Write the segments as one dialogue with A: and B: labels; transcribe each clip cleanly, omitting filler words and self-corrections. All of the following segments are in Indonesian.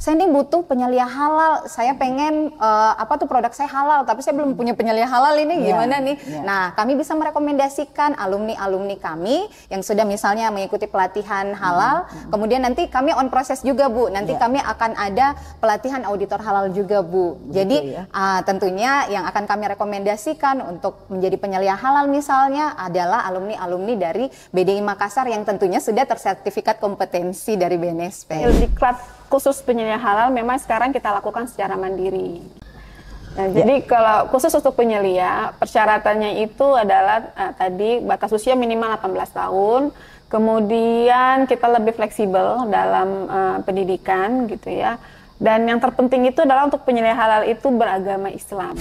A: saya ini butuh penyelia halal, saya pengen produk saya halal, tapi saya belum punya penyelia halal ini gimana nih? Nah, kami bisa merekomendasikan alumni-alumni kami yang sudah misalnya mengikuti pelatihan halal, kemudian nanti kami on proses juga Bu, nanti kami akan ada pelatihan auditor halal juga Bu. Jadi tentunya yang akan kami rekomendasikan untuk menjadi penyelia halal misalnya adalah alumni-alumni dari BDI Makassar yang tentunya sudah tersertifikat kompetensi dari BNSP.
B: Diklat khusus penyelia halal memang sekarang kita lakukan secara mandiri. Nah, jadi kalau khusus untuk penyelia, persyaratannya itu adalah tadi batas usia minimal 18 tahun, kemudian kita lebih fleksibel dalam pendidikan gitu ya. Dan yang terpenting itu adalah untuk penyelia halal itu beragama Islam.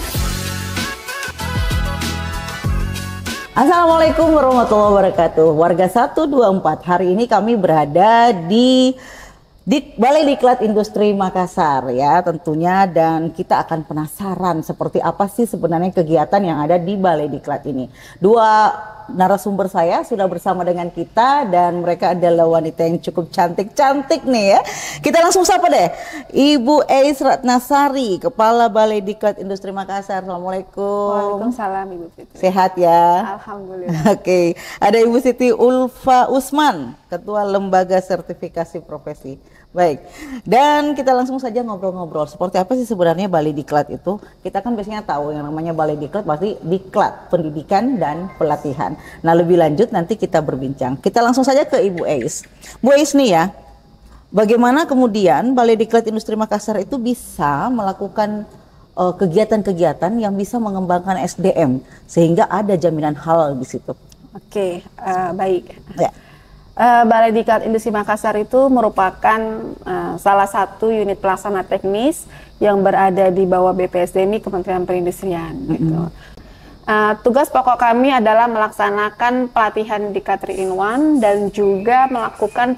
C: Assalamualaikum warahmatullahi wabarakatuh. Warga 124, hari ini kami berada di Balai Diklat Industri Makassar ya tentunya, dan kita akan penasaran seperti apa sih sebenarnya kegiatan yang ada di Balai Diklat ini. Dua narasumber saya sudah bersama dengan kita dan mereka adalah wanita yang cukup cantik-cantik nih ya. Kita langsung sapa deh Ibu Eis Ratnasari, Kepala Balai Diklat Industri Makassar. Assalamualaikum.
B: Waalaikumsalam Ibu Fitri.
C: Sehat ya?
B: Alhamdulillah.
C: Oke. Ada Ibu Siti Ulfa Usman, Ketua Lembaga Sertifikasi Profesi. Baik, dan kita langsung saja ngobrol-ngobrol. Seperti apa sih sebenarnya Balai Diklat itu? Kita kan biasanya tahu yang namanya Balai Diklat pasti diklat, pendidikan dan pelatihan. Nah, lebih lanjut nanti kita berbincang. Kita langsung saja ke Ibu Eis. Bu Eis nih ya, bagaimana kemudian Balai Diklat Industri Makassar itu bisa melakukan kegiatan-kegiatan yang bisa mengembangkan SDM sehingga ada jaminan halal di situ?
B: Oke, baik.
C: Ya.
B: Balai Diklat Industri Makassar itu merupakan salah satu unit pelaksana teknis yang berada di bawah BPSDMI Kementerian Perindustrian. Gitu. Tugas pokok kami adalah melaksanakan pelatihan Diklat 3-in-1 dan juga melakukan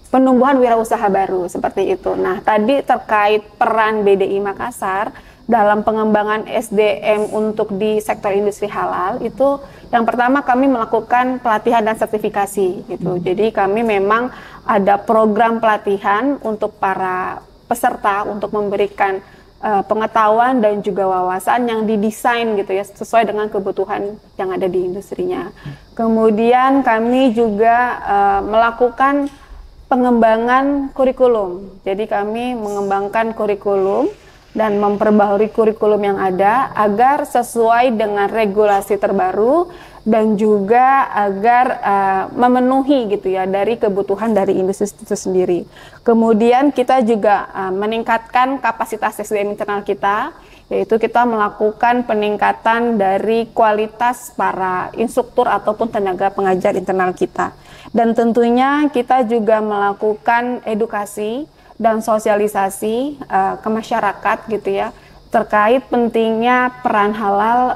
B: penumbuhan wirausaha baru seperti itu. Nah, tadi terkait peran BDI Makassar dalam pengembangan SDM untuk di sektor industri halal itu yang pertama kami melakukan pelatihan dan sertifikasi gitu. Jadi kami memang ada program pelatihan untuk para peserta untuk memberikan pengetahuan dan juga wawasan yang didesain gitu ya sesuai dengan kebutuhan yang ada di industrinya. Kemudian kami juga melakukan pengembangan kurikulum. Jadi kami mengembangkan kurikulum dan memperbaharui kurikulum yang ada agar sesuai dengan regulasi terbaru dan juga agar memenuhi gitu ya dari kebutuhan dari industri itu sendiri. Kemudian kita juga meningkatkan kapasitas SDM internal kita, yaitu kita melakukan peningkatan dari kualitas para instruktur ataupun tenaga pengajar internal kita. Dan tentunya kita juga melakukan edukasi dan sosialisasi ke masyarakat gitu ya terkait pentingnya peran halal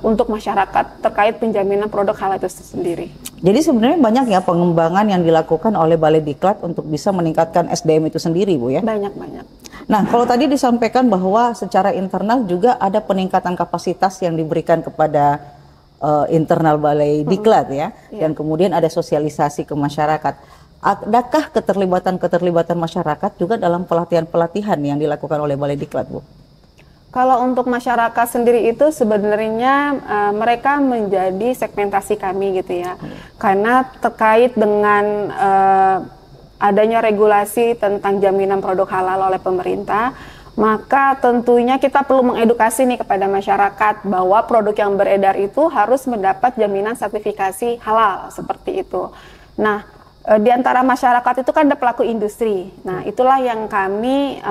B: untuk masyarakat terkait penjaminan produk halal itu sendiri.
C: Jadi sebenarnya banyak ya pengembangan yang dilakukan oleh Balai Diklat untuk bisa meningkatkan SDM itu sendiri, Bu ya?
B: Banyak.
C: Nah, kalau tadi disampaikan bahwa secara internal juga ada peningkatan kapasitas yang diberikan kepada internal Balai Diklat ya, dan kemudian ada sosialisasi ke masyarakat. Adakah keterlibatan masyarakat juga dalam pelatihan-pelatihan yang dilakukan oleh Balai Diklat, Bu?
B: Kalau untuk masyarakat sendiri itu sebenarnya mereka menjadi segmentasi kami gitu ya. Karena terkait dengan adanya regulasi tentang jaminan produk halal oleh pemerintah, maka tentunya kita perlu mengedukasi nih kepada masyarakat bahwa produk yang beredar itu harus mendapat jaminan sertifikasi halal seperti itu. Nah, di antara masyarakat itu kan ada pelaku industri. Nah, itulah yang kami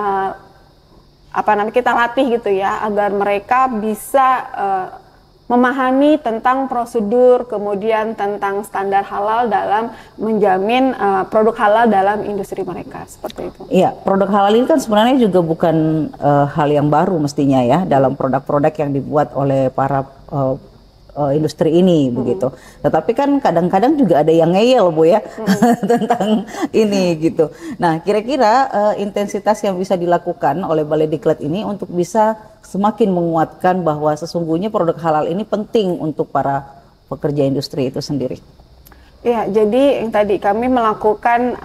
B: kita latih gitu ya agar mereka bisa memahami tentang prosedur, kemudian tentang standar halal dalam menjamin produk halal dalam industri mereka seperti itu.
C: Iya, produk halal ini kan sebenarnya juga bukan hal yang baru mestinya ya dalam produk-produk yang dibuat oleh para industri ini begitu. Tetapi kan kadang-kadang juga ada yang ngeyel, Bu ya, tentang ini gitu. Nah, kira-kira intensitas yang bisa dilakukan oleh Balai Diklat ini untuk bisa semakin menguatkan bahwa sesungguhnya produk halal ini penting untuk para pekerja industri itu sendiri.
B: Ya, jadi yang tadi kami melakukan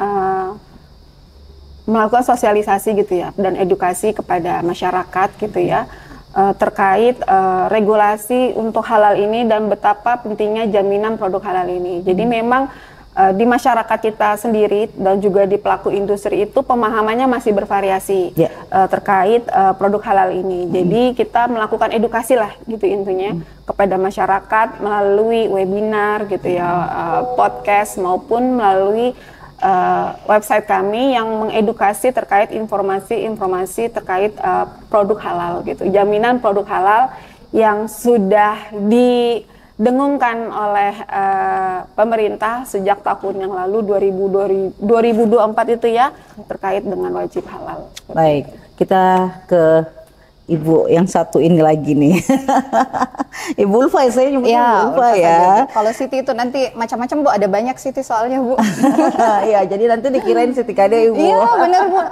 B: melakukan sosialisasi gitu ya dan edukasi kepada masyarakat gitu ya terkait regulasi untuk halal ini dan betapa pentingnya jaminan produk halal ini. Jadi memang di masyarakat kita sendiri dan juga di pelaku industri itu pemahamannya masih bervariasi terkait produk halal ini. Jadi kita melakukan edukasi lah gitu intinya kepada masyarakat melalui webinar gitu ya, podcast maupun melalui website kami yang mengedukasi terkait informasi-informasi terkait produk halal gitu, jaminan produk halal yang sudah didengungkan oleh pemerintah sejak tahun yang lalu 2024 itu ya terkait dengan wajib halal.
C: Baik, kita ke Ibu yang satu ini lagi nih. Ibu Ulfa, saya nyebutnya
A: Ya,
C: Ulfa ya.
A: Kalau Siti itu nanti macam-macam Bu, ada banyak Siti soalnya Bu.
C: Iya, jadi nanti dikirain Siti Kade Ibu.
A: Iya benar Bu.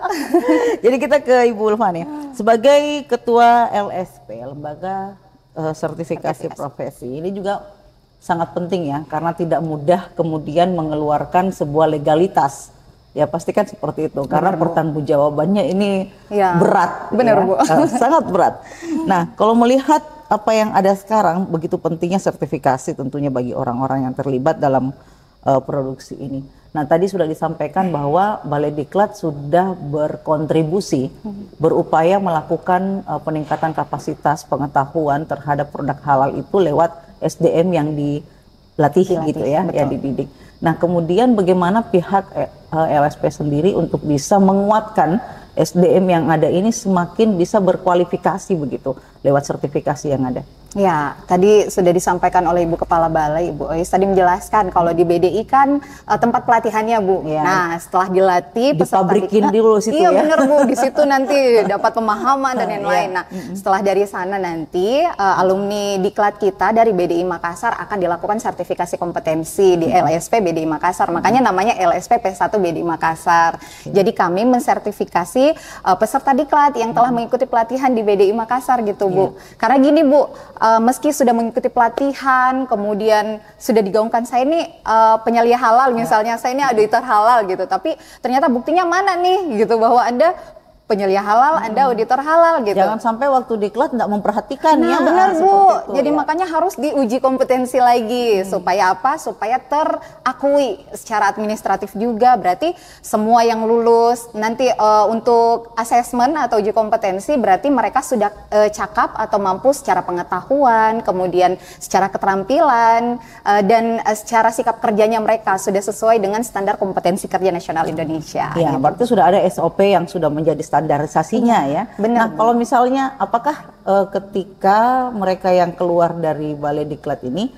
C: Jadi kita ke Ibu Ulfa nih. Sebagai Ketua LSP, Lembaga Sertifikasi Profesi, ini juga sangat penting ya, karena tidak mudah kemudian mengeluarkan sebuah legalitas. Ya pasti kan seperti itu, karena pertanggungjawabannya ini berat.
A: Benar,
C: ya.
A: Bu.
C: Sangat berat. Nah, kalau melihat apa yang ada sekarang, begitu pentingnya sertifikasi tentunya bagi orang-orang yang terlibat dalam produksi ini. Nah, tadi sudah disampaikan bahwa Balai Diklat sudah berkontribusi, berupaya melakukan peningkatan kapasitas pengetahuan terhadap produk halal itu lewat SDM yang dilatih gitu ya, yang dididik. Nah, kemudian bagaimana pihak LSP sendiri untuk bisa menguatkan SDM yang ada ini semakin bisa berkualifikasi begitu lewat sertifikasi yang ada?
A: Ya, tadi sudah disampaikan oleh Ibu Kepala Balai, Ibu Ois tadi menjelaskan kalau di BDI kan tempat pelatihannya Bu.
C: Ya.
A: Nah, setelah dilatih
C: dipabrikin dulu situ
A: iya,
C: ya.
A: Iya benar Bu, di situ nanti dapat pemahaman dan lain-lain. Nah, setelah dari sana nanti alumni diklat kita dari BDI Makassar akan dilakukan sertifikasi kompetensi di LSP BDI Makassar. Makanya namanya LSP P1 BDI Makassar. Jadi kami mensertifikasi peserta diklat yang telah mengikuti pelatihan di BDI Makassar gitu Bu. Karena gini Bu, meski sudah mengikuti pelatihan, kemudian sudah digaungkan saya ini penyelia halal misalnya, saya ini auditor halal gitu, tapi ternyata buktinya mana nih gitu bahwa Anda penyelia halal, Anda auditor halal gitu.
C: Jangan sampai waktu diklat tidak memperhatikan ya.
A: Benar Bu.
C: Itu,
A: Jadi makanya harus diuji kompetensi lagi supaya apa? Supaya terakui secara administratif juga. Berarti semua yang lulus nanti untuk asesmen atau uji kompetensi berarti mereka sudah cakap atau mampu secara pengetahuan, kemudian secara keterampilan dan secara sikap kerjanya mereka sudah sesuai dengan standar kompetensi kerja nasional Indonesia.
C: Ya,
A: gitu.
C: berarti sudah ada SOP yang sudah menjadi standarisasinya ya.
A: Benar.
C: Nah, kalau misalnya apakah ketika mereka yang keluar dari Balai Diklat ini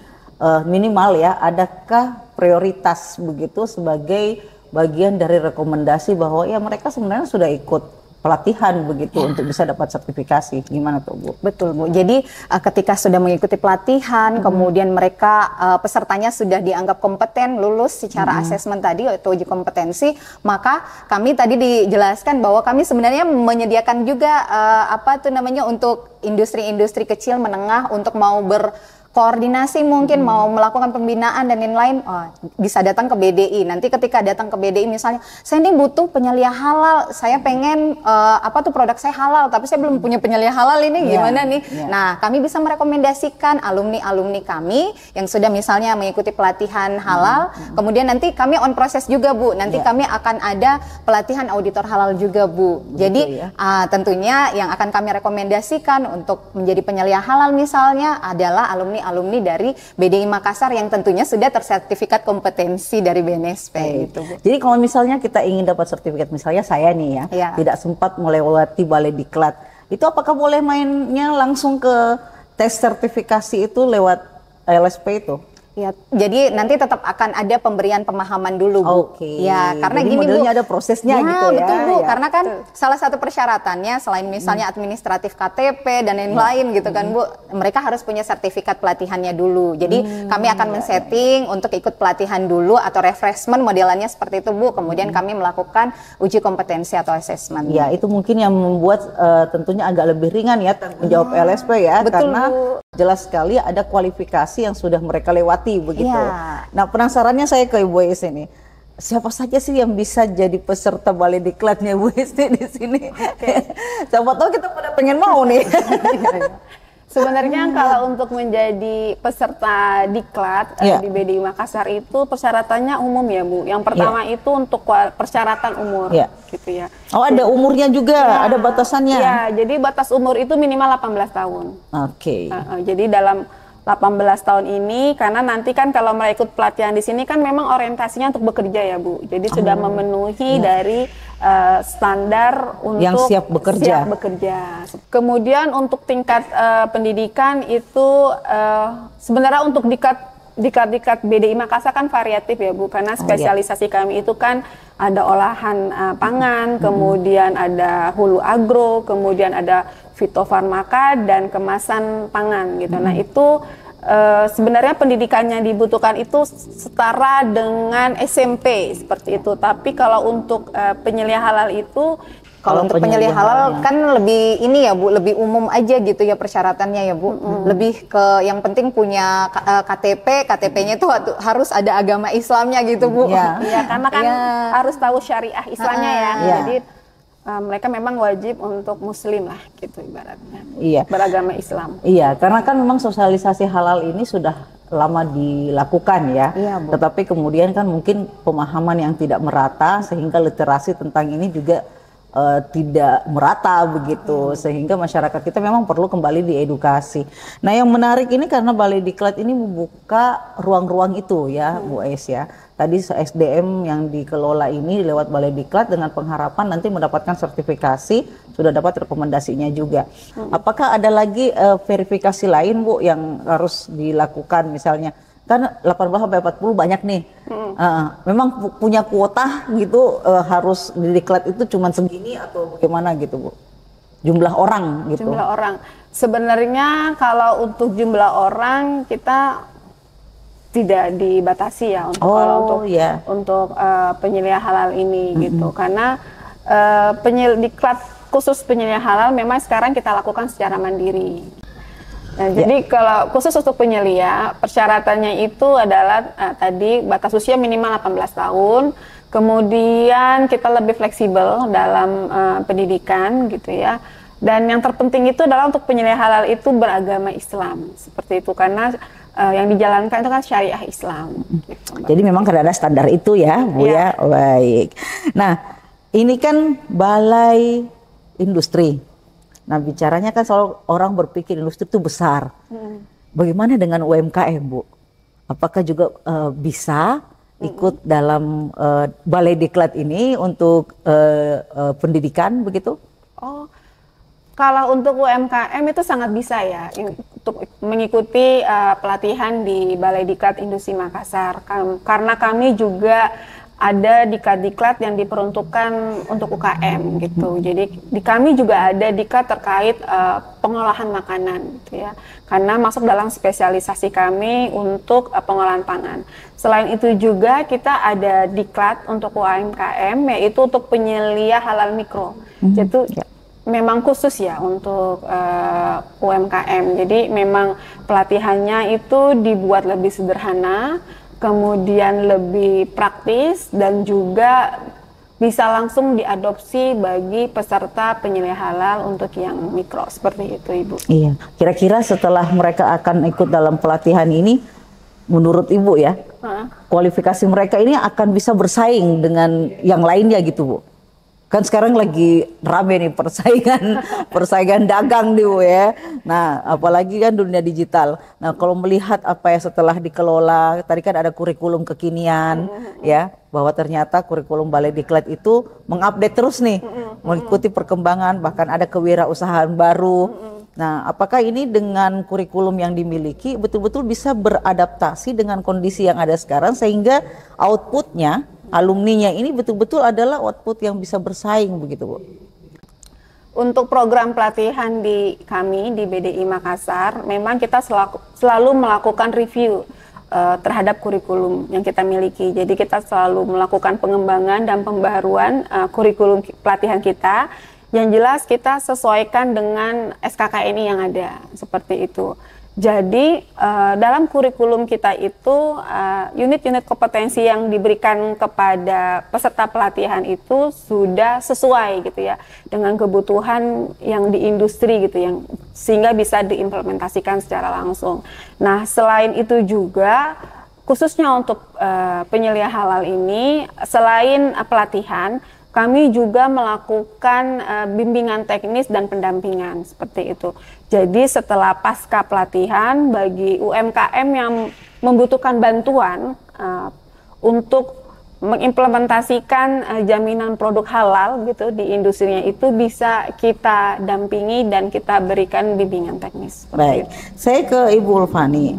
C: minimal ya, adakah prioritas begitu sebagai bagian dari rekomendasi bahwa ya mereka sebenarnya sudah ikut pelatihan begitu untuk bisa dapat sertifikasi? Gimana tuh Bu?
A: Betul Bu. Jadi ketika sudah mengikuti pelatihan, kemudian mereka pesertanya sudah dianggap kompeten, lulus secara asesmen tadi atau uji kompetensi, maka kami tadi dijelaskan bahwa kami sebenarnya menyediakan juga untuk industri-industri kecil menengah untuk mau koordinasi mungkin mau melakukan pembinaan dan lain-lain, bisa datang ke BDI. Nanti ketika datang ke BDI misalnya, saya ini butuh penyelia halal, saya pengen produk saya halal, tapi saya belum punya penyelia halal ini gimana nih? Nah, kami bisa merekomendasikan alumni-alumni kami yang sudah misalnya mengikuti pelatihan halal, kemudian nanti kami on proses juga Bu. Nanti kami akan ada pelatihan auditor halal juga Bu. Jadi tentunya yang akan kami rekomendasikan untuk menjadi penyelia halal misalnya adalah alumni dari BDI Makassar yang tentunya sudah tersertifikat kompetensi dari BNSP gitu Bu.
C: Jadi kalau misalnya kita ingin dapat sertifikat, misalnya saya nih ya, tidak sempat melewati Balai Diklat, itu apakah boleh mainnya langsung ke tes sertifikasi itu lewat LSP itu?
A: Ya, jadi nanti tetap akan ada pemberian pemahaman dulu Bu. Ya, karena
C: jadi
A: gini
C: modelnya
A: Bu.
C: ada prosesnya gitu ya.
A: Betul Bu, karena kan salah satu persyaratannya selain misalnya administratif KTP dan lain-lain gitu kan Bu, mereka harus punya sertifikat pelatihannya dulu. Jadi kami akan men-setting untuk ikut pelatihan dulu atau refreshment modelannya seperti itu Bu. Kemudian kami melakukan uji kompetensi atau assessment.
C: Ya, itu mungkin yang membuat tentunya agak lebih ringan ya tanggung jawab LSP ya.
A: Betul,
C: karena
A: Bu.
C: Jelas sekali ada kualifikasi yang sudah mereka lewati begitu.
A: Ya.
C: Nah, penasarannya saya ke Ibu Is ini. siapa saja sih yang bisa jadi peserta balai diklatnya Bu Esti di sini? Siapa tahu kita pada pengen mau nih.
B: Sebenarnya kalau untuk menjadi peserta diklat di BDI Makassar itu persyaratannya umum ya Bu. Yang pertama itu untuk persyaratan umur gitu ya.
C: Oh, ada umurnya juga, ada batasannya.
B: Ya, jadi batas umur itu minimal 18 tahun.
C: Oke.
B: Jadi dalam 18 tahun ini, karena nanti kan kalau mereka ikut pelatihan di sini kan memang orientasinya untuk bekerja ya Bu. Jadi sudah memenuhi dari standar untuk
C: yang siap bekerja.
B: Kemudian untuk tingkat pendidikan itu sebenarnya untuk dikat BDI Makassar kan variatif ya Bu, karena spesialisasi kami itu kan ada olahan pangan, kemudian ada hulu agro, kemudian ada fitofarmaka dan kemasan pangan gitu. Nah itu sebenarnya pendidikannya dibutuhkan itu setara dengan SMP seperti itu. Tapi kalau untuk penyelia halal itu,
A: kalau untuk penyelia halal kan lebih ini ya Bu, lebih umum aja gitu ya persyaratannya ya Bu. Lebih ke yang penting punya KTP-nya itu harus ada agama Islamnya gitu Bu.
B: Iya, karena kan harus tahu syariah Islamnya ya. Jadi mereka memang wajib untuk muslim lah gitu ibaratnya. Beragama Islam.
C: Iya, karena kan memang sosialisasi halal ini sudah lama dilakukan ya. Tetapi kemudian kan mungkin pemahaman yang tidak merata sehingga literasi tentang ini juga tidak merata begitu, sehingga masyarakat kita memang perlu kembali diedukasi. Nah, yang menarik ini karena Balai Diklat ini membuka ruang-ruang itu ya Bu Es ya. Tadi SDM yang dikelola ini lewat Balai Diklat dengan pengharapan nanti mendapatkan sertifikasi, sudah dapat rekomendasinya juga. Apakah ada lagi verifikasi lain Bu yang harus dilakukan misalnya? Kan 18 sampai 40 banyak nih. Memang punya kuota gitu, harus di diklat itu cuma segini atau bagaimana gitu Bu? Jumlah orang gitu.
B: Jumlah orang. Sebenarnya kalau untuk jumlah orang kita tidak dibatasi ya untuk untuk penyelia halal ini gitu. Karena diklat khusus penyelia halal memang sekarang kita lakukan secara mandiri. Nah, jadi kalau khusus untuk penyelia, persyaratannya itu adalah tadi batas usia minimal 18 tahun, kemudian kita lebih fleksibel dalam pendidikan gitu ya. Dan yang terpenting itu adalah untuk penyelia halal itu beragama Islam, seperti itu, karena yang dijalankan itu kan syariah Islam. Gitu,
C: jadi memang ada standar itu ya Bu ya. Baik. Nah, ini kan balai industri. Nah, bicaranya kan soal orang berpikir industri itu besar. Bagaimana dengan UMKM, Bu? Apakah juga bisa ikut dalam Balai Diklat ini untuk pendidikan begitu?
B: Oh, kalau untuk UMKM itu sangat bisa ya untuk mengikuti pelatihan di Balai Diklat Industri Makassar. Karena kami juga ada diklat-diklat yang diperuntukkan untuk UKM gitu. Jadi di kami juga ada diklat terkait pengolahan makanan gitu ya. Karena masuk dalam spesialisasi kami untuk pengolahan pangan. Selain itu juga kita ada diklat untuk UMKM, yaitu untuk penyelia halal mikro. Jadi memang khusus ya untuk UMKM. Jadi memang pelatihannya itu dibuat lebih sederhana, kemudian lebih praktis dan juga bisa langsung diadopsi bagi peserta penyelia halal untuk yang mikro, seperti itu Ibu.
C: Iya, kira-kira setelah mereka akan ikut dalam pelatihan ini, menurut Ibu ya, kualifikasi mereka ini akan bisa bersaing dengan yang lainnya gitu Bu? Kan sekarang lagi rame nih persaingan dagang nih Bu ya. Nah, apalagi kan dunia digital. Nah, kalau melihat apa ya setelah dikelola, tadi kan ada kurikulum kekinian ya, bahwa ternyata kurikulum Balai Diklat itu mengupdate terus nih, mengikuti perkembangan, bahkan ada kewirausahaan baru. Nah, apakah ini dengan kurikulum yang dimiliki betul-betul bisa beradaptasi dengan kondisi yang ada sekarang sehingga outputnya, alumninya ini betul-betul adalah output yang bisa bersaing begitu Bu?
B: Untuk program pelatihan di kami di BDI Makassar, memang kita selalu melakukan review terhadap kurikulum yang kita miliki. Jadi kita selalu melakukan pengembangan dan pembaruan kurikulum pelatihan kita. Yang jelas kita sesuaikan dengan SKKNI yang ada, seperti itu. Jadi dalam kurikulum kita itu unit-unit kompetensi yang diberikan kepada peserta pelatihan itu sudah sesuai gitu ya dengan kebutuhan yang di industri gitu, yang sehingga bisa diimplementasikan secara langsung. Nah, selain itu juga khususnya untuk penyelia halal ini, selain pelatihan, kami juga melakukan bimbingan teknis dan pendampingan seperti itu. Jadi setelah pasca pelatihan bagi UMKM yang membutuhkan bantuan untuk mengimplementasikan jaminan produk halal gitu di industrinya, itu bisa kita dampingi dan kita berikan bimbingan teknis.
C: Baik, saya ke Ibu Ulfani.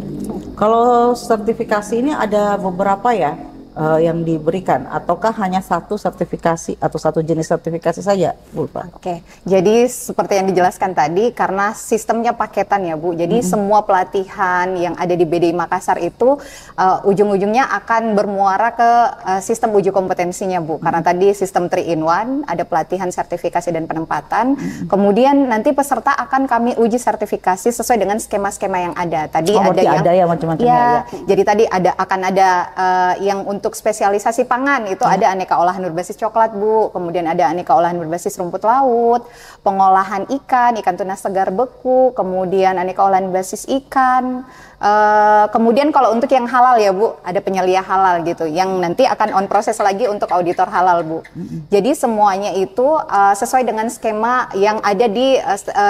C: Kalau sertifikasi ini ada beberapa ya yang diberikan, ataukah hanya satu sertifikasi atau satu jenis sertifikasi saja, Bu?
A: Oke, jadi seperti yang dijelaskan tadi, karena sistemnya paketan ya Bu, jadi semua pelatihan yang ada di BDI Makassar itu ujung-ujungnya akan bermuara ke sistem uji kompetensinya Bu, karena tadi sistem 3-in-1, ada pelatihan, sertifikasi, dan penempatan, kemudian nanti peserta akan kami uji sertifikasi sesuai dengan skema-skema yang ada. Tadi
C: ada ya macam-macamnya ya.
A: Jadi tadi akan ada yang untuk spesialisasi pangan itu ada aneka olahan berbasis coklat Bu, kemudian ada aneka olahan berbasis rumput laut, pengolahan ikan tuna segar beku, kemudian aneka olahan berbasis ikan. Kemudian kalau untuk yang halal ya Bu, ada penyelia halal gitu, yang nanti akan on proses lagi untuk auditor halal Bu. Jadi semuanya itu sesuai dengan skema yang ada di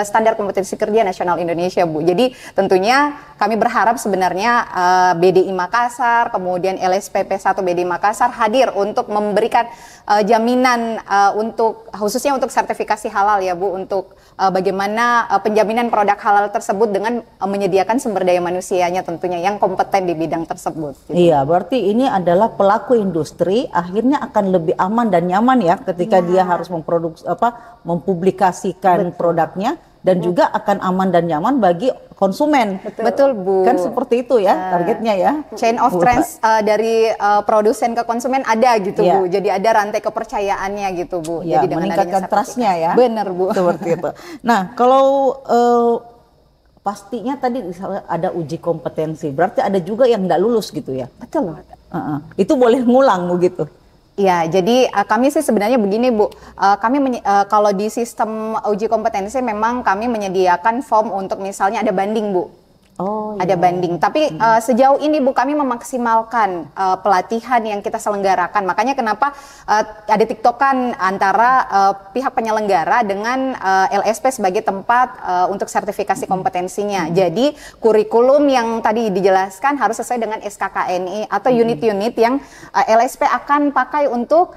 A: standar kompetensi kerja nasional Indonesia Bu. Jadi tentunya kami berharap sebenarnya BDI Makassar, kemudian LSPP 1 BDI Makassar hadir untuk memberikan jaminan untuk khususnya untuk sertifikasi halal ya Bu, untuk bagaimana penjaminan produk halal tersebut dengan menyediakan sumber daya manusianya tentunya yang kompeten di bidang tersebut. Gitu.
C: Iya, berarti ini adalah pelaku industri akhirnya akan lebih aman dan nyaman ya ketika dia harus mempublikasikan produknya, dan juga akan aman dan nyaman bagi konsumen.
A: Betul Bu.
C: Kan seperti itu ya targetnya ya.
A: Chain of trends dari produsen ke konsumen ada gitu Bu. Jadi ada rantai kepercayaannya gitu Bu.
C: Ya,
A: jadi dengan
C: meningkatkan trust-nya ya.
A: Benar Bu.
C: Seperti itu. Nah, kalau pastinya tadi misalnya ada uji kompetensi, berarti ada juga yang nggak lulus gitu ya?
A: Betul.
C: Itu boleh ngulang begitu?
A: Ya, jadi kami sih sebenarnya begini Bu, kalau di sistem uji kompetensi memang kami menyediakan form untuk misalnya ada banding Bu. Ada banding. Tapi sejauh ini Bu, kami memaksimalkan pelatihan yang kita selenggarakan. Makanya kenapa ada tiktokan antara pihak penyelenggara dengan LSP sebagai tempat untuk sertifikasi kompetensinya. Jadi kurikulum yang tadi dijelaskan harus sesuai dengan SKKNI atau unit-unit yang LSP akan pakai untuk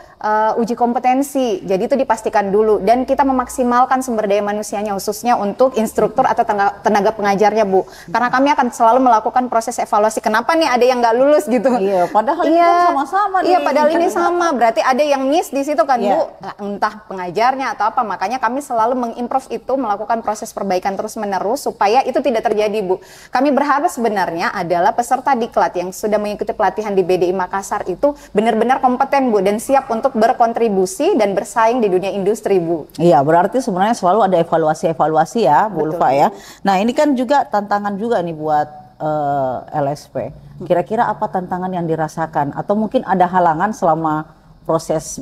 A: uji kompetensi. Jadi itu dipastikan dulu. Dan kita memaksimalkan sumber daya manusianya khususnya untuk instruktur atau tenaga pengajarnya Bu. Karena kami akan selalu melakukan proses evaluasi. Kenapa nih ada yang nggak lulus gitu?
C: Iya, padahal ini kan sama-sama nih.
A: Iya, padahal ini sama. Berarti ada yang miss di situ kan Bu? Entah pengajarnya atau apa. Makanya kami selalu mengimprove itu, melakukan proses perbaikan terus-menerus supaya itu tidak terjadi Bu. Kami berharap sebenarnya adalah peserta diklat yang sudah mengikuti pelatihan di BDI Makassar itu benar-benar kompeten Bu dan siap untuk berkontribusi dan bersaing di dunia industri Bu.
C: Iya, berarti sebenarnya selalu ada evaluasi-evaluasi ya Bu Ulfa ya. Nah, ini kan juga tantangan juga nih buat LSP. Kira-kira apa tantangan yang dirasakan atau mungkin ada halangan selama proses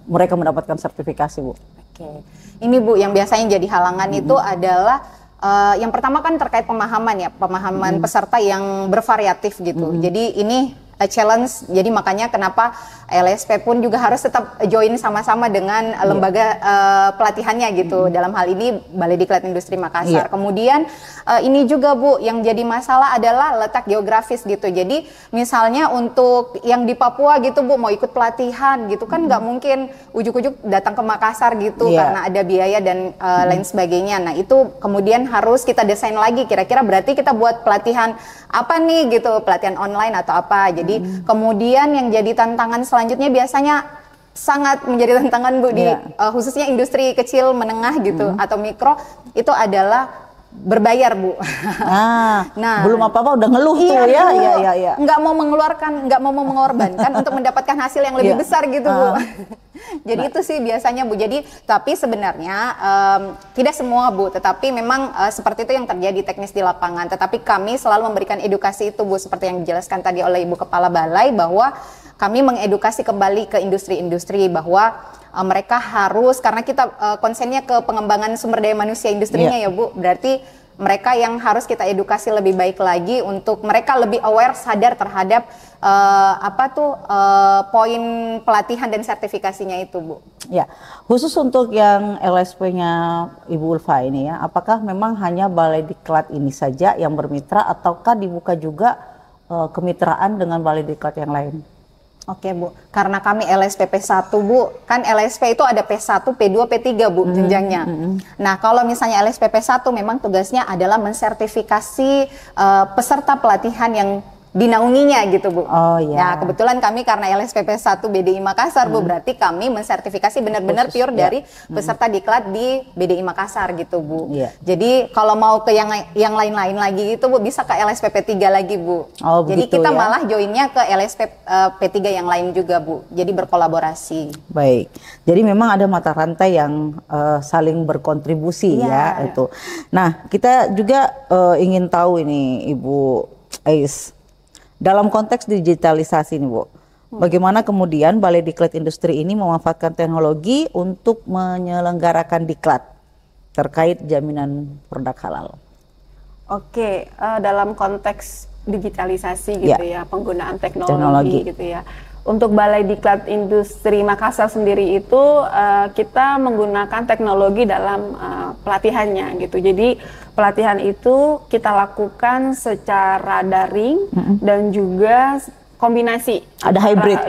C: mereka mendapatkan sertifikasi Bu?
A: Oke. Ini Bu yang biasanya jadi halangan itu adalah yang pertama kan terkait pemahaman ya, pemahaman peserta yang bervariatif gitu. Jadi ini challenge, jadi makanya kenapa LSP pun juga harus tetap join sama-sama dengan lembaga pelatihannya gitu. Dalam hal ini Balai Diklat Industri Makassar. Kemudian ini juga Bu yang jadi masalah adalah letak geografis gitu. Jadi misalnya untuk yang di Papua gitu Bu mau ikut pelatihan gitu kan nggak mungkin ujuk-ujuk datang ke Makassar gitu karena ada biaya dan lain sebagainya. Nah itu kemudian harus kita desain lagi kira-kira berarti kita buat pelatihan apa nih gitu, pelatihan online atau apa. Jadi kemudian yang jadi tantangan selanjutnya biasanya sangat menjadi tantangan Bu di khususnya industri kecil menengah gitu atau mikro itu adalah berbayar, Bu.
C: Nah, belum apa-apa udah ngeluh tuh ya. Iya.
A: Nggak mau mengeluarkan, nggak mau mengorbankan untuk mendapatkan hasil yang lebih besar gitu, Bu. Jadi itu sih biasanya, Bu. Jadi tapi sebenarnya tidak semua, Bu, tetapi memang seperti itu yang terjadi teknis di lapangan. Tetapi kami selalu memberikan edukasi itu, Bu, seperti yang dijelaskan tadi oleh Ibu Kepala Balai, bahwa kami mengedukasi kembali ke industri-industri bahwa mereka harus, karena kita konsennya ke pengembangan sumber daya manusia industrinya ya, Bu. Berarti mereka yang harus kita edukasi lebih baik lagi untuk mereka lebih aware, sadar terhadap poin pelatihan dan sertifikasinya itu, Bu.
C: Ya, khusus untuk yang LSP-nya Ibu Ulfa ini ya, apakah memang hanya Balai Diklat ini saja yang bermitra ataukah dibuka juga kemitraan dengan Balai Diklat yang lain?
A: Oke, Bu, karena kami LSP P1, Bu, kan LSP itu ada P1, P2, P3, Bu, jenjangnya. Nah, kalau misalnya LSP P1 memang tugasnya adalah mensertifikasi peserta pelatihan yang dinaunginya gitu, Bu.
C: Oh iya.
A: Nah, kebetulan kami karena LSPP 1 BDI Makassar, Bu, berarti kami mensertifikasi benar-benar pure dari peserta diklat di BDI Makassar gitu, Bu.
C: Iya.
A: Jadi kalau mau ke yang lain-lain lagi gitu, Bu, bisa ke LSPP 3 lagi, Bu.
C: Oh,
A: jadi
C: begitu,
A: kita
C: ya?
A: malah joinnya ke LSP P3 yang lain juga, Bu. Jadi berkolaborasi.
C: Baik. Jadi memang ada mata rantai yang saling berkontribusi ya itu. Nah, kita juga ingin tahu ini Ibu Ais. Dalam konteks digitalisasi nih, Bu, bagaimana kemudian Balai Diklat Industri ini memanfaatkan teknologi untuk menyelenggarakan diklat terkait jaminan produk halal?
B: Oke, dalam konteks digitalisasi gitu ya, penggunaan teknologi gitu ya. Untuk Balai Diklat Industri Makassar sendiri itu kita menggunakan teknologi dalam pelatihannya gitu. Jadi pelatihan itu kita lakukan secara daring dan juga kombinasi.
C: Ada hybrid,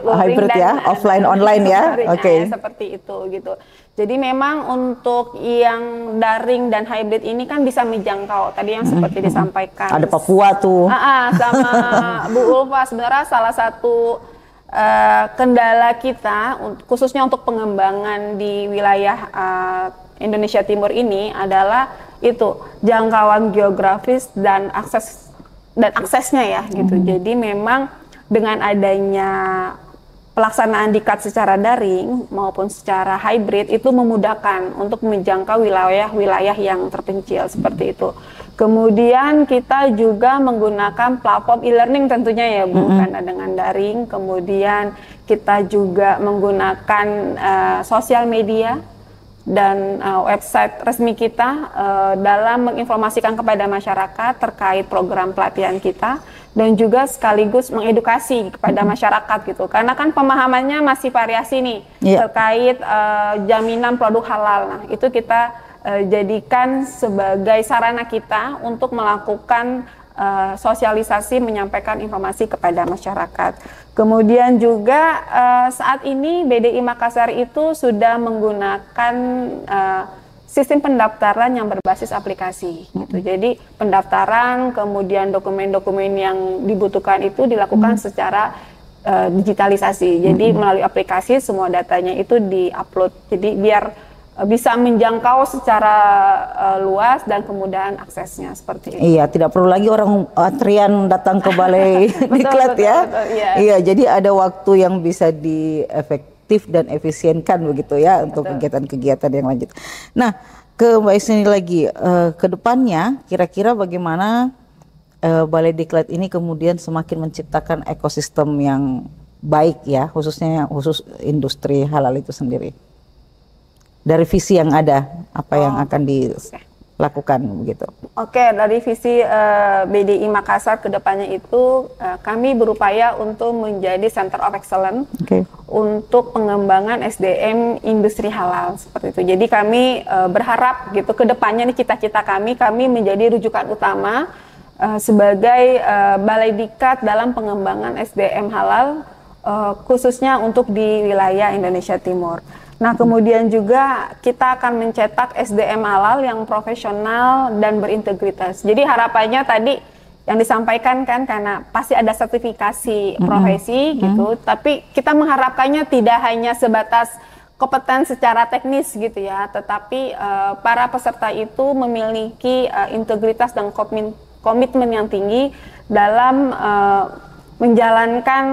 C: hybrid ya, offline online ya. Oke.
B: Seperti itu gitu. Jadi memang untuk yang daring dan hybrid ini kan bisa menjangkau tadi yang seperti disampaikan.
C: Ada Papua tuh.
B: Sama Bu Ulfa, sebenarnya salah satu kendala kita khususnya untuk pengembangan di wilayah Indonesia Timur ini adalah itu jangkauan geografis dan aksesnya ya gitu. Jadi memang dengan adanya pelaksanaan diklat secara daring maupun secara hybrid itu memudahkan untuk menjangkau wilayah-wilayah yang terpencil seperti itu. Kemudian kita juga menggunakan platform e-learning tentunya ya Bu, karena dengan daring. Kemudian kita juga menggunakan sosial media dan website resmi kita dalam menginformasikan kepada masyarakat terkait program pelatihan kita dan juga sekaligus mengedukasi kepada masyarakat gitu, karena kan pemahamannya masih variasi nih terkait jaminan produk halal. Nah itu kita jadikan sebagai sarana kita untuk melakukan sosialisasi, menyampaikan informasi kepada masyarakat. Kemudian juga saat ini BDI Makassar itu sudah menggunakan sistem pendaftaran yang berbasis aplikasi gitu. Jadi pendaftaran kemudian dokumen-dokumen yang dibutuhkan itu dilakukan secara digitalisasi. Jadi melalui aplikasi semua datanya itu diupload. Jadi biar bisa menjangkau secara luas dan kemudahan aksesnya seperti itu.
C: Iya, tidak perlu lagi orang antrian datang ke Balai Diklat ya. Iya, jadi ada waktu yang bisa diefektif dan efisienkan begitu ya untuk kegiatan-kegiatan yang lanjut. Nah, ke Mbak Isni lagi, ke depannya kira-kira bagaimana Balai Diklat ini kemudian semakin menciptakan ekosistem yang baik ya, khususnya khusus industri halal itu sendiri. Dari visi yang ada, apa yang akan dilakukan begitu? Oke,
B: dari visi BDI Makassar ke depannya itu kami berupaya untuk menjadi Center of Excellence untuk pengembangan SDM industri halal seperti itu. Jadi kami berharap gitu ke depannya nih cita-cita kami menjadi rujukan utama sebagai Balai Diklat dalam pengembangan SDM halal khususnya untuk di wilayah Indonesia Timur. Nah, kemudian juga kita akan mencetak SDM halal yang profesional dan berintegritas. Jadi harapannya tadi yang disampaikan kan karena pasti ada sertifikasi profesi gitu, tapi kita mengharapkannya tidak hanya sebatas kompeten secara teknis gitu ya, tetapi para peserta itu memiliki integritas dan komitmen yang tinggi dalam menjalankan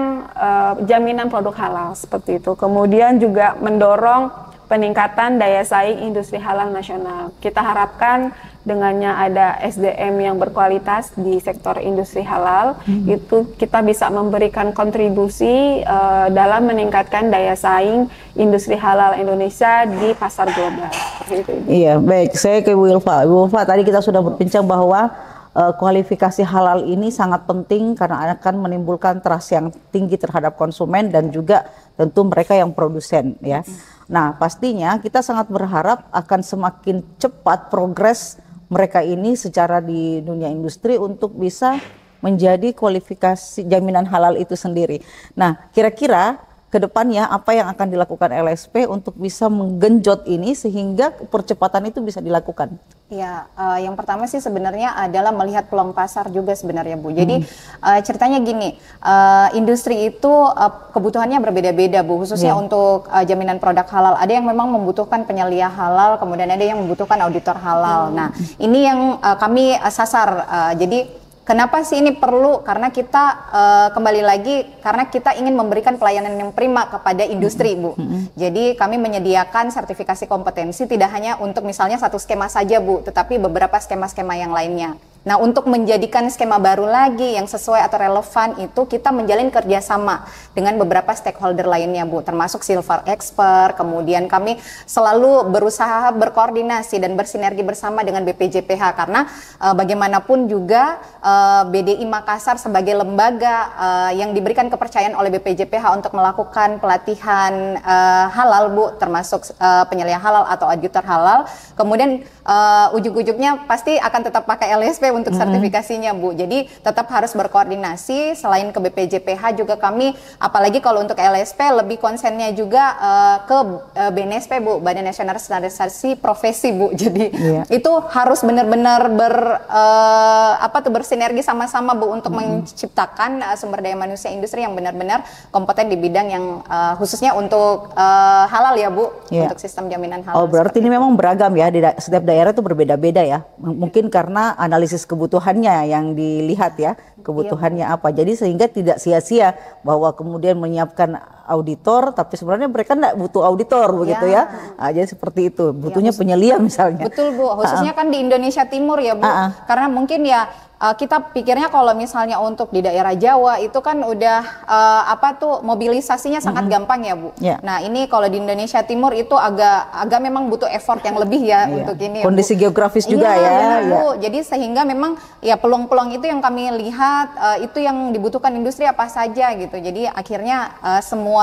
B: jaminan produk halal seperti itu. Kemudian juga mendorong peningkatan daya saing industri halal nasional. Kita harapkan dengannya ada SDM yang berkualitas di sektor industri halal, itu kita bisa memberikan kontribusi dalam meningkatkan daya saing industri halal Indonesia di pasar global. Itu.
C: Iya, baik. Saya ke Bu Ulfa. Bu Ulfa, tadi kita sudah berbincang bahwa kualifikasi halal ini sangat penting karena akan menimbulkan trust yang tinggi terhadap konsumen dan juga tentu mereka yang produsen ya. Nah, pastinya kita sangat berharap akan semakin cepat progres mereka ini secara di dunia industri untuk bisa menjadi kualifikasi jaminan halal itu sendiri. Nah, kira-kira ke depannya apa yang akan dilakukan LSP untuk bisa menggenjot ini sehingga percepatan itu bisa dilakukan?
A: Ya, yang pertama sih sebenarnya adalah melihat peluang pasar juga sebenarnya Bu. Jadi ceritanya gini, industri itu kebutuhannya berbeda-beda Bu, khususnya untuk jaminan produk halal. Ada yang memang membutuhkan penyelia halal, kemudian ada yang membutuhkan auditor halal. Nah, ini yang kami sasar. Jadi kenapa sih ini perlu? Karena kita kembali lagi karena kita ingin memberikan pelayanan yang prima kepada industri, Bu. Jadi kami menyediakan sertifikasi kompetensi tidak hanya untuk misalnya satu skema saja, Bu, tetapi beberapa skema-skema yang lainnya. Nah, untuk menjadikan skema baru lagi yang sesuai atau relevan itu kita menjalin kerjasama dengan beberapa stakeholder lainnya, Bu, termasuk Silver Expert. Kemudian kami selalu berusaha berkoordinasi dan bersinergi bersama dengan BPJPH karena bagaimanapun juga BDI Makassar sebagai lembaga yang diberikan kepercayaan oleh BPJPH untuk melakukan pelatihan halal, Bu, termasuk penyelia halal atau auditor halal. Kemudian ujung-ujungnya pasti akan tetap pakai LSP untuk sertifikasinya, Bu. Jadi tetap harus berkoordinasi. Selain ke BPJPH juga kami, apalagi kalau untuk LSP lebih konsennya juga ke BNSP, Bu, Badan Nasional Standarisasi Profesi, Bu. Jadi itu harus benar-benar bersinergi sama-sama, Bu, untuk menciptakan sumber daya manusia industri yang benar-benar kompeten di bidang yang khususnya untuk halal ya, Bu, untuk sistem jaminan halal.
C: Oh, berarti ini memang beragam ya, di setiap daerah itu berbeda-beda ya. Mungkin karena analisis kebutuhannya yang dilihat ya, kebutuhannya apa. Jadi sehingga tidak sia-sia bahwa kemudian menyiapkan auditor, tapi sebenarnya mereka tidak butuh auditor begitu ya. Nah, jadi seperti itu, butuhnya penyelia misalnya.
A: Betul, Bu, khususnya kan di Indonesia Timur ya, Bu. Karena mungkin ya kita pikirnya kalau misalnya untuk di daerah Jawa itu kan udah mobilisasinya sangat gampang ya, Bu. Nah, ini kalau di Indonesia Timur itu agak memang butuh effort yang lebih ya untuk ini.
C: Kondisi geografis juga ya.
A: Benar, Bu. Jadi sehingga memang ya peluang-peluang itu yang kami lihat itu yang dibutuhkan industri apa saja gitu. Jadi akhirnya semua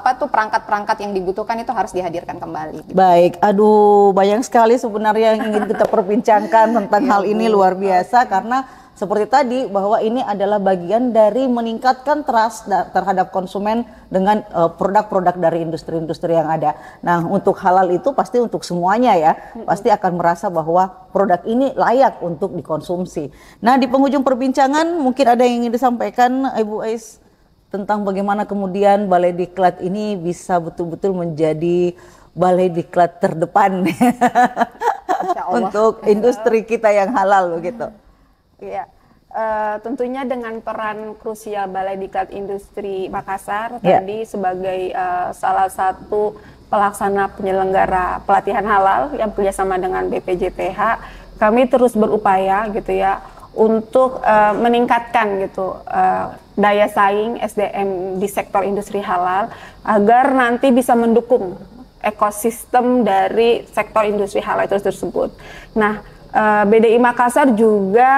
A: perangkat-perangkat yang dibutuhkan itu harus dihadirkan kembali. Gitu.
C: Baik, aduh banyak sekali sebenarnya yang ingin kita perbincangkan tentang hal ini, luar biasa. Karena seperti tadi bahwa ini adalah bagian dari meningkatkan trust terhadap konsumen dengan produk-produk dari industri-industri yang ada. Nah, untuk halal itu pasti untuk semuanya ya, pasti akan merasa bahwa produk ini layak untuk dikonsumsi. Nah, di penghujung perbincangan mungkin ada yang ingin disampaikan Ibu Ais tentang bagaimana kemudian Balai Diklat ini bisa betul-betul menjadi balai diklat terdepan untuk industri kita yang halal begitu.
B: Iya, tentunya dengan peran krusial Balai Diklat Industri Makassar tadi sebagai salah satu pelaksana penyelenggara pelatihan halal yang bekerjasama dengan BPJPH, kami terus berupaya gitu ya untuk meningkatkan gitu daya saing SDM di sektor industri halal agar nanti bisa mendukung ekosistem dari sektor industri halal itu tersebut. Nah, BDI Makassar juga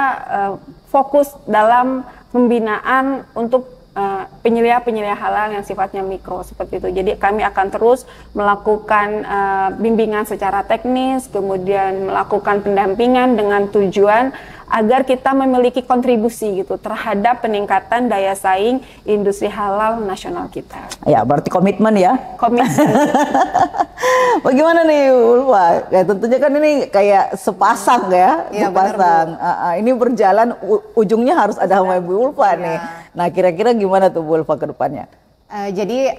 B: fokus dalam pembinaan untuk penyelia-penyelia halal yang sifatnya mikro seperti itu. Jadi kami akan terus melakukan bimbingan secara teknis, kemudian melakukan pendampingan dengan tujuan agar kita memiliki kontribusi gitu terhadap peningkatan daya saing industri halal nasional kita.
C: Ya, berarti komitmen ya.
B: Komitmen.
C: Bagaimana nih Ulfa? Ya, tentunya kan ini kayak sepasang ya, sepasang. Ini berjalan ujungnya harus ada sama Bu Ulfa nih. Nah, kira-kira gimana tuh Bu Ulfa ke depannya?
A: Jadi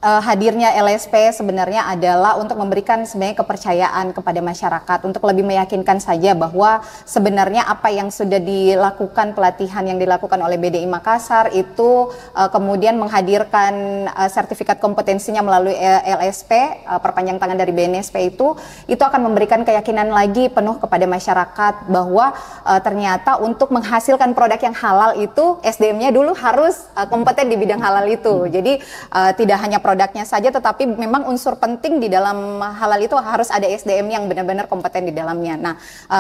A: hadirnya LSP sebenarnya adalah untuk memberikan sebenarnya kepercayaan kepada masyarakat untuk lebih meyakinkan saja bahwa sebenarnya apa yang sudah dilakukan, pelatihan yang dilakukan oleh BDI Makassar itu kemudian menghadirkan sertifikat kompetensinya melalui LSP, perpanjang tangan dari BNSP itu akan memberikan keyakinan lagi penuh kepada masyarakat bahwa ternyata untuk menghasilkan produk yang halal itu SDM-nya dulu harus kompeten di bidang halal itu. Jadi tidak hanya produknya saja, tetapi memang unsur penting di dalam halal itu harus ada SDM yang benar-benar kompeten di dalamnya. Nah,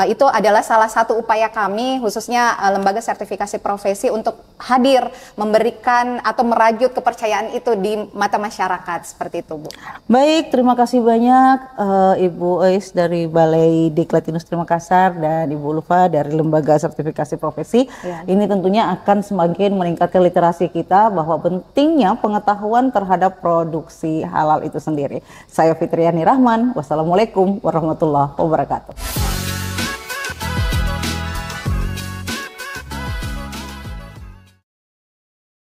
A: itu adalah salah satu upaya kami, khususnya lembaga sertifikasi profesi untuk hadir memberikan atau merajut kepercayaan itu di mata masyarakat, seperti itu, Bu.
C: Baik, terima kasih banyak Ibu Eis dari Balai Diklat Industri Makassar dan Ibu Ulfa dari Lembaga Sertifikasi Profesi. Ya. Ini tentunya akan semakin meningkatkan literasi kita bahwa pentingnya pengetahuan terhadap produksi halal itu sendiri. Saya Fitriani Rahman, wassalamualaikum warahmatullahi wabarakatuh.